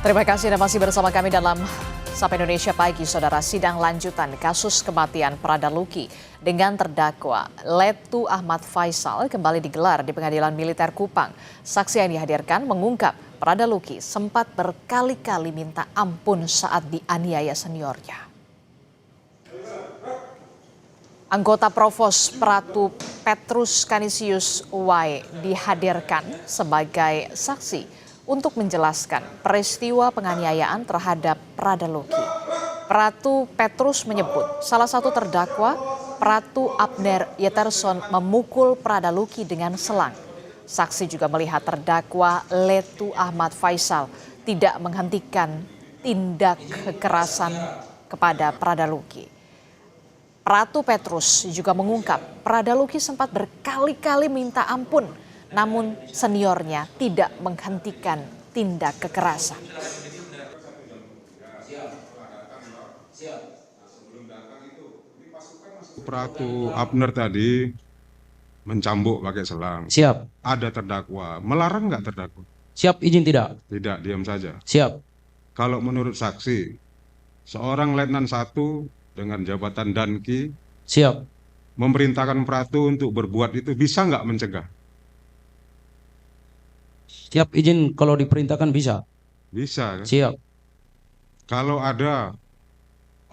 Terima kasih Anda masih bersama kami dalam Sapa Indonesia Pagi, Saudara. Sidang lanjutan kasus kematian Prada Luki dengan terdakwa Letu Ahmad Faisal kembali digelar di Pengadilan Militer Kupang. Saksi yang dihadirkan mengungkap Prada Luki sempat berkali-kali minta ampun saat dianiaya seniornya. Anggota Provos Pratu Petrus Canisius Y dihadirkan sebagai saksi untuk menjelaskan peristiwa penganiayaan terhadap Prada Luki. Pratu Petrus menyebut salah satu terdakwa, Pratu Abner Yeterson, memukul Prada Luki dengan selang. Saksi juga melihat terdakwa Letu Ahmad Faisal tidak menghentikan tindak kekerasan kepada Prada Luki. Pratu Petrus juga mengungkap Prada Luki sempat berkali-kali minta ampun, namun seniornya tidak menghentikan tindak kekerasan. Pratu Abner tadi mencambuk pakai selang. Siap. Ada terdakwa. Melarang nggak terdakwa? Siap, izin tidak? Tidak, diam saja. Siap. Kalau menurut saksi, seorang Letnan 1 dengan jabatan Danki Siap. memerintahkan Pratu untuk berbuat itu, bisa nggak mencegah? Siap, izin kalau diperintahkan bisa. Bisa kan? Siap. Kalau ada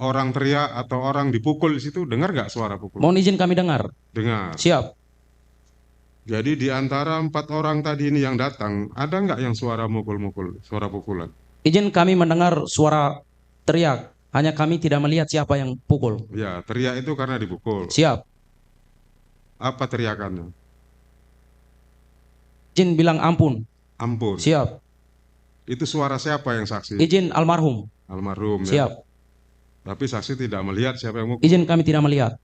orang teriak atau orang dipukul di situ, dengar nggak suara pukul? Mohon izin kami dengar. Dengar. Siap. Jadi di antara 4 orang tadi ini yang datang, ada nggak yang suara mukul-mukul, suara pukulan? Izin kami mendengar suara teriak. Hanya kami tidak melihat siapa yang pukul. Ya, teriak itu karena dipukul. Siap. Apa teriakannya? Izin bilang ampun. Ampun. Siap. Itu suara siapa yang saksi? Izin almarhum. Almarhum. Ya. Siap. Tapi saksi tidak melihat siapa yang mukul. Izin kami tidak melihat.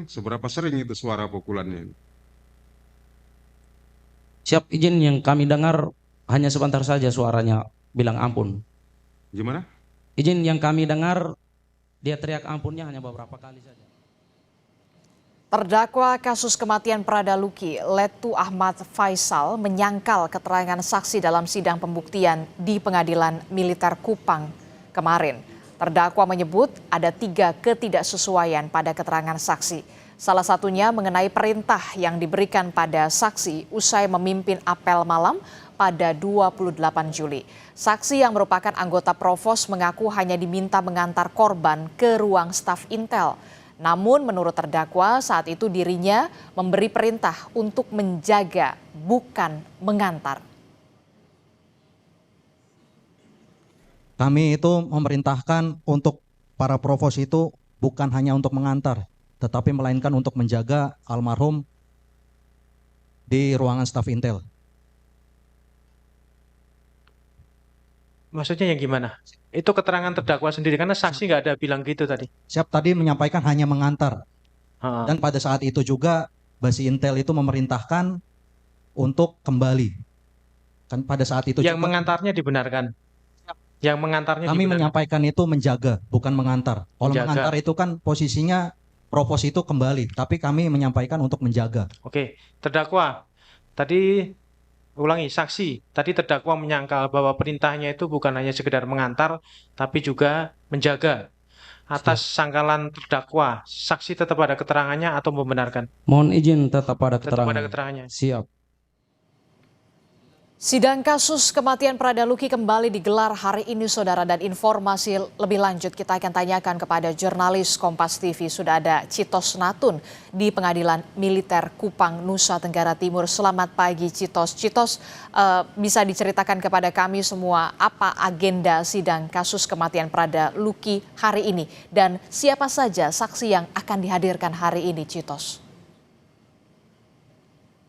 Seberapa sering itu suara pukulannya? Siap, izin yang kami dengar hanya sebentar saja suaranya bilang ampun. Gimana? Izin yang kami dengar dia teriak ampunnya hanya beberapa kali saja. Terdakwa kasus kematian Prada Luki, Letu Ahmad Faisal, menyangkal keterangan saksi dalam sidang pembuktian di Pengadilan Militer Kupang kemarin. Terdakwa menyebut ada 3 ketidaksesuaian pada keterangan saksi. Salah satunya mengenai perintah yang diberikan pada saksi usai memimpin apel malam pada 28 Juli. Saksi yang merupakan anggota Provos mengaku hanya diminta mengantar korban ke ruang staf Intel. Namun menurut terdakwa saat itu dirinya memberi perintah untuk menjaga, bukan mengantar. Kami itu memerintahkan untuk para provos itu bukan hanya untuk mengantar, tetapi melainkan untuk menjaga almarhum di ruangan staf Intel. Maksudnya yang gimana? Itu keterangan terdakwa sendiri, karena saksi nggak ada bilang gitu tadi. Siap, tadi menyampaikan hanya mengantar. Dan pada saat itu juga Basi Intel itu memerintahkan untuk kembali. Kan pada saat itu yang juga, mengantarnya dibenarkan. Yang mengantarnya kami dibenarkan. menyampaikan itu menjaga, bukan mengantar. Kalau Menjaga. mengantar itu kan posisinya provos itu kembali, tapi kami menyampaikan untuk menjaga. Oke, terdakwa. Tadi ulangi, saksi. Tadi terdakwa menyangkal bahwa perintahnya itu bukan hanya sekedar mengantar, tapi juga menjaga. Atas sangkalan terdakwa, saksi tetap ada keterangannya atau membenarkan? Mohon izin tetap pada Tetap ada keterangan. keterangannya. Siap. Sidang kasus kematian Prada Luki kembali digelar hari ini, Saudara, dan informasi lebih lanjut kita akan tanyakan kepada jurnalis Kompas TV. Sudah ada Citos Natun di Pengadilan Militer Kupang, Nusa Tenggara Timur. Selamat pagi, Citos. Citos, bisa diceritakan kepada kami semua apa agenda sidang kasus kematian Prada Luki hari ini dan siapa saja saksi yang akan dihadirkan hari ini, Citos?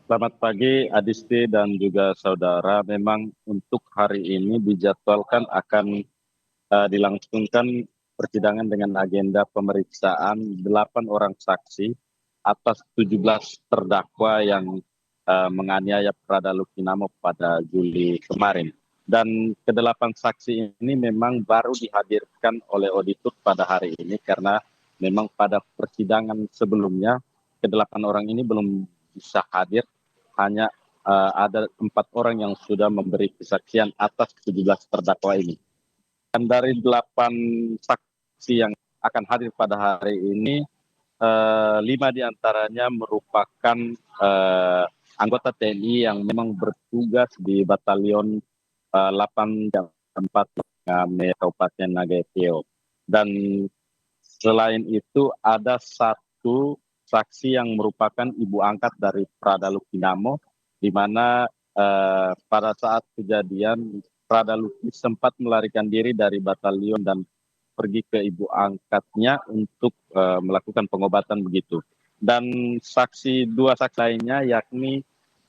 Selamat pagi Adisti dan juga saudara. Memang untuk hari ini dijadwalkan akan dilangsungkan persidangan dengan agenda pemeriksaan 8 orang saksi atas 17 terdakwa yang menganiaya Prada Luki Namo pada Juli kemarin. Dan ke-8 saksi ini memang baru dihadirkan oleh auditor pada hari ini karena memang pada persidangan sebelumnya ke-8 orang ini belum bisa hadir, hanya ada 4 orang yang sudah memberi kesaksian atas 17 terdakwa ini. Dan dari 8 saksi yang akan hadir pada hari ini, 5 diantaranya merupakan anggota TNI yang memang bertugas di Batalion 8 Kabupaten Nagapeo. Dan selain itu ada 1 saksi yang merupakan ibu angkat dari Prada Luki Namo, di mana pada saat kejadian Prada Luki sempat melarikan diri dari batalion dan pergi ke ibu angkatnya untuk melakukan pengobatan begitu. Dan 2 saksi lainnya yakni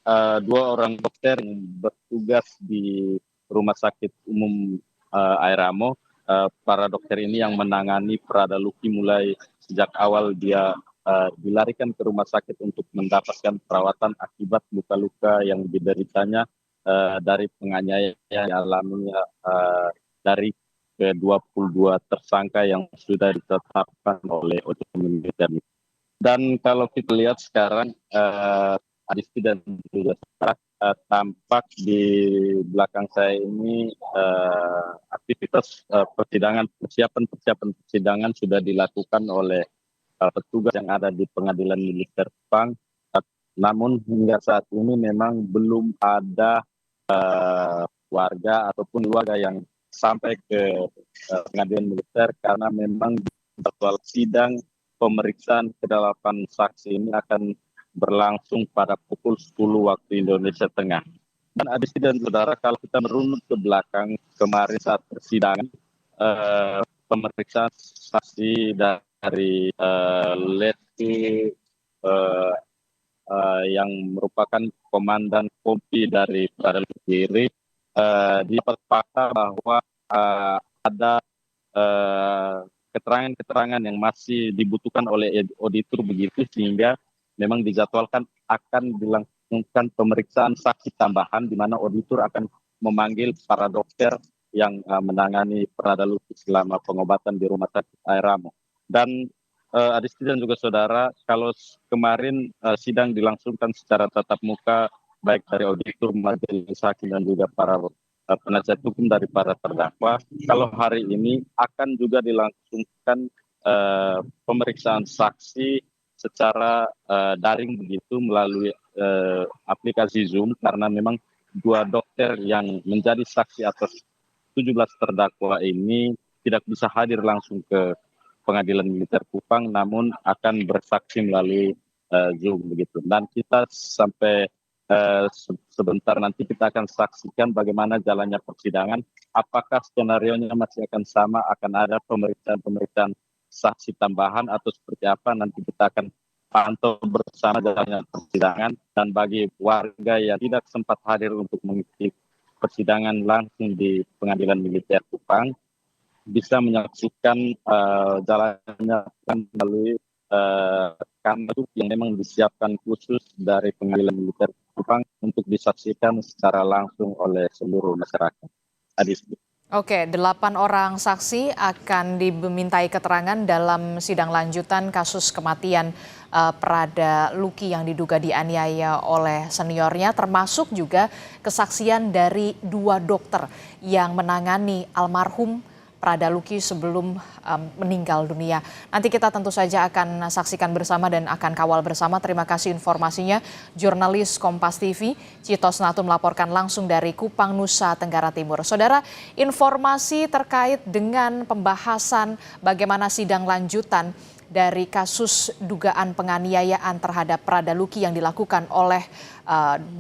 2 orang dokter yang bertugas di Rumah Sakit Umum Airamo. Para dokter ini yang menangani Prada Luki mulai sejak awal dia dilarikan ke rumah sakit untuk mendapatkan perawatan akibat luka-luka yang dideritanya dari penganiayaan yang dialami dari ke-22 tersangka yang sudah ditetapkan oleh OJK Militer. Dan kalau kita lihat sekarang Adisti dan juga tampak di belakang saya ini aktivitas persiapan persidangan sudah dilakukan oleh petugas yang ada di Pengadilan Militer Kupang. Namun hingga saat ini memang belum ada warga ataupun keluarga yang sampai ke Pengadilan Militer karena memang jadwal sidang pemeriksaan ke-8 saksi ini akan berlangsung pada pukul 10 waktu Indonesia Tengah. Dan Adisti dan saudara, kalau kita merunut ke belakang kemarin saat persidangan, pemeriksaan saksi dari Lettu yang merupakan komandan kompi dari Prada Luki dapat fakta bahwa ada keterangan-keterangan yang masih dibutuhkan oleh auditor begitu, sehingga memang dijadwalkan akan dilangsungkan pemeriksaan saksi tambahan di mana auditor akan memanggil para dokter yang menangani Prada Luki selama pengobatan di Rumah Sakit Airamo. Dan Adisti dan juga saudara, kalau kemarin sidang dilangsungkan secara tatap muka baik dari auditor, majelis hakim dan juga para penasihat hukum dari para terdakwa, kalau hari ini akan juga dilangsungkan pemeriksaan saksi secara daring begitu melalui aplikasi Zoom, karena memang 2 dokter yang menjadi saksi atas 17 terdakwa ini tidak bisa hadir langsung ke Pengadilan Militer Kupang, namun akan bersaksi melalui Zoom begitu. Dan kita sampai sebentar nanti kita akan saksikan bagaimana jalannya persidangan. Apakah skenarionya masih akan sama, akan ada pemeriksaan saksi tambahan atau seperti apa, nanti kita akan pantau bersama jalannya persidangan. Dan bagi warga yang tidak sempat hadir untuk mengikuti persidangan langsung di Pengadilan Militer Kupang, bisa menyaksikan jalannya melalui kamera yang memang disiapkan khusus dari Pengadilan Militer Kupang untuk disaksikan secara langsung oleh seluruh masyarakat. Adisti. Oke, 8 orang saksi akan dimintai keterangan dalam sidang lanjutan kasus kematian Prada Luki yang diduga dianiaya oleh seniornya, termasuk juga kesaksian dari 2 dokter yang menangani almarhum Prada Luki sebelum meninggal dunia. Nanti kita tentu saja akan saksikan bersama dan akan kawal bersama. Terima kasih informasinya. Jurnalis Kompas TV, Citos Natu melaporkan langsung dari Kupang, Nusa Tenggara Timur. Saudara, informasi terkait dengan pembahasan bagaimana sidang lanjutan dari kasus dugaan penganiayaan terhadap Prada Luki yang dilakukan oleh 22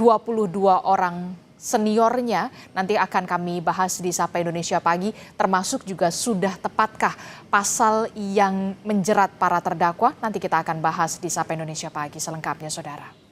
orang seniornya nanti akan kami bahas di Sapa Indonesia Pagi, termasuk juga sudah tepatkah pasal yang menjerat para terdakwa. Nanti kita akan bahas di Sapa Indonesia Pagi selengkapnya, saudara.